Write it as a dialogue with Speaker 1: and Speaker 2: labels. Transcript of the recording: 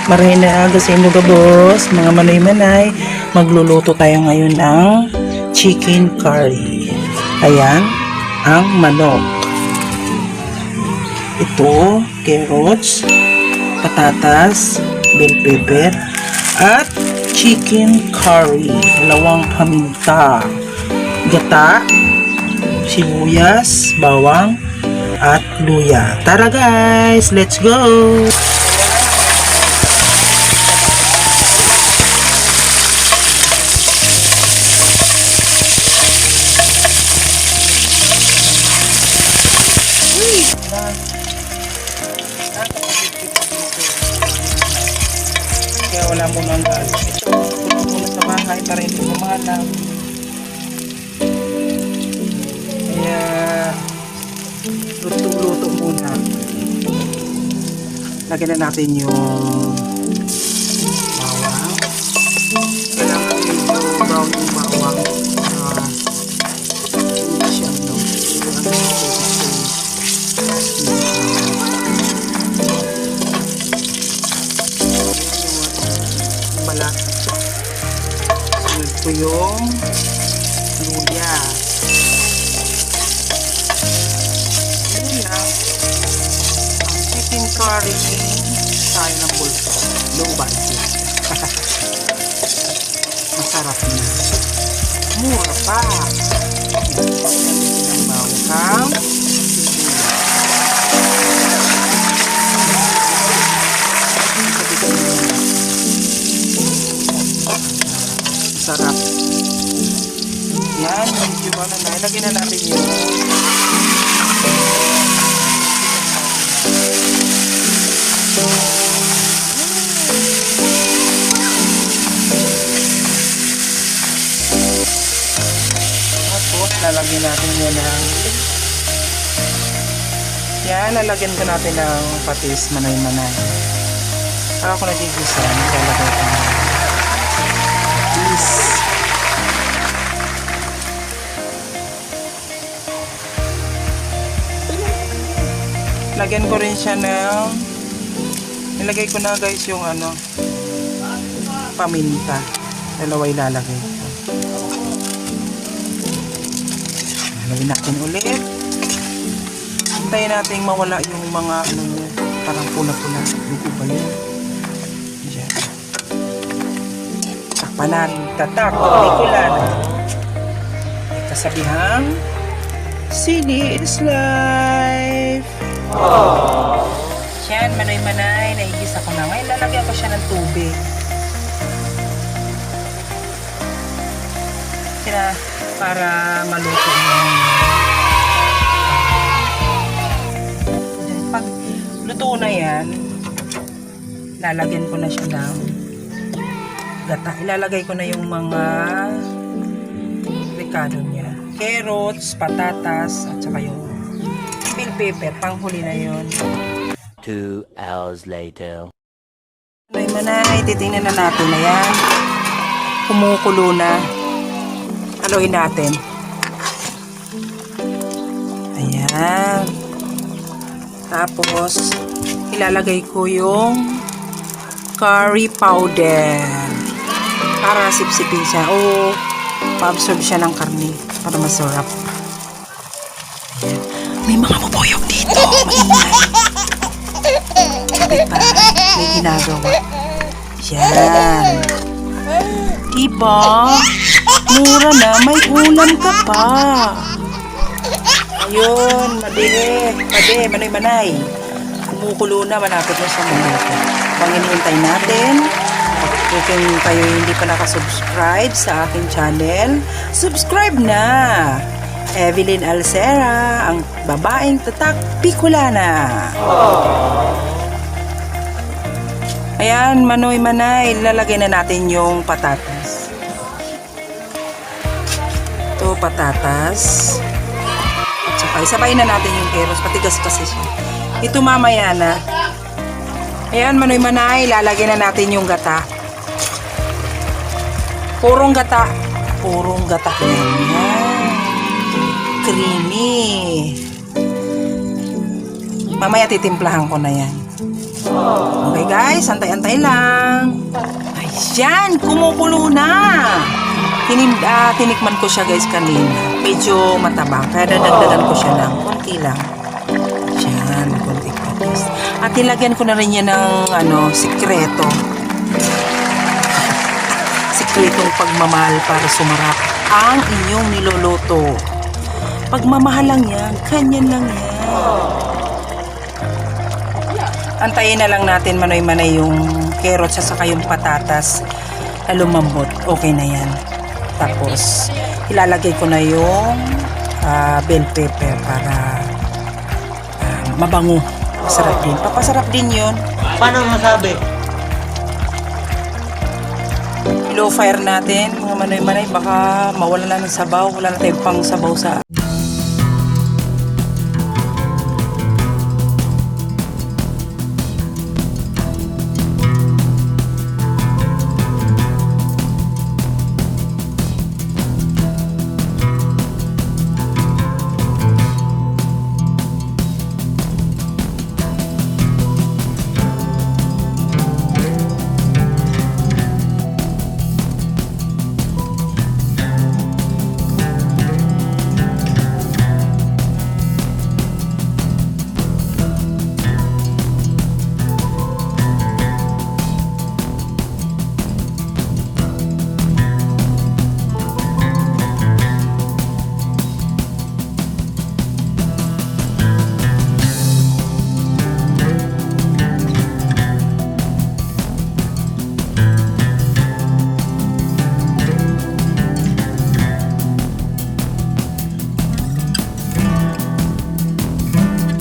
Speaker 1: Marahin na aga sa inyo boss, mga manoy-manay. Magluluto tayo ngayon ng chicken curry. Ayan, ang manok. Ito, carrots, patatas, bell pepper, at chicken curry. Dalawang paminta, gata, sibuyas, bawang, at luya. Tara guys, let's go! Kaya wala mo nang galit. Ito, puno muna sa bahay para hindi kumalam. Kaya, luto-luto muna. Lagyan na natin yung bawang. Kailangan medyo brown yung bawang. Hindi siya, no? Balat. Sunod ko yung luya. Ang chicken curry tayo ng bulto. Low budget. Masarap na. Mura pa. Ang bawang. Sarap. Yan, medyo ano na. Ilagyan na natin yung tapos lalagyan natin yun ng yan, lalagyan ko natin ng patis manay-manay. Para ako nagigisa, lalagyan ko ng patis. Lagyan ko rin siya ng nilagay ko na guys yung ano paminta. Dalawa ilalagay ko. Lagyan natin ulit. Hintayin natin mawala yung mga ano niya, parang pula-pula. Dugo ba yun? Diyan. Takpan natin. Tatak. Bicolana. Kasabihang City is life. Yan, manoy-manay. Naigisa ko na. Ngayon, lalagyan ko siya ng tubig. Para maluto yung pag luto na yan, lalagyan ko na siya ng gata. Ilalagay ko na yung mga ricado niya. Carrots, patatas, at saka yung bell pepper. Panghuli na yun.
Speaker 2: 2 hours later.
Speaker 1: Manay, titingnan na natin na yan. Kumukulo na. Haluin natin. Ayan. Tapos, ilalagay ko yung curry powder. Para sipsipin siya. O, pa-absorb siya ng karne. Para masarap. Ayan. May mga bubuyog dito. Maingay. Kapit pa. May ginagawa. Yan. Diba? Mura na. May ulam ka pa. Ayun. Made. Manay-manay. Kumukulo na. Malapit na siya maluto. Habang hinihintay natin, kung kayo hindi pa nakasubscribe sa aking channel, subscribe na. Evelyn Alcera, ang babaeng tatak Bicolana. Ayan, manoy-manay, lalagay na natin yung patatas. Ito, patatas. At saka, isabay na natin yung carrots, patigas kasi siya. Ito mamaya na. Ayan, manoy-manay, lalagay na natin yung gata. Purong gata. Purong gata yan. Creamy. Mamaya titimplahan ko na yan. Okay guys, antay-antay lang. Ayan, kumukulo na. Tinikman ko siya guys kanina. Medyo matabang, kaya dadagdagan ko siya ng konti lang. Ayan, konti guys. At nilagyan ko na rin yan ng sikreto. Sikretong pagmamahal para sumarap ang inyong niluluto. Pagmamahal lang yan, kanyan lang yan. Antayin na lang natin manoy-manay yung carrots at saka yung patatas na lumambot. Okay na yan. Tapos, ilalagay ko na yung bell pepper para mabango. Masarap din. Papasarap din yun.
Speaker 3: Paano masabi?
Speaker 1: Low fire natin, mga manoy-manay. Baka mawala na ng sabaw. Wala na tayong pang sabaw sa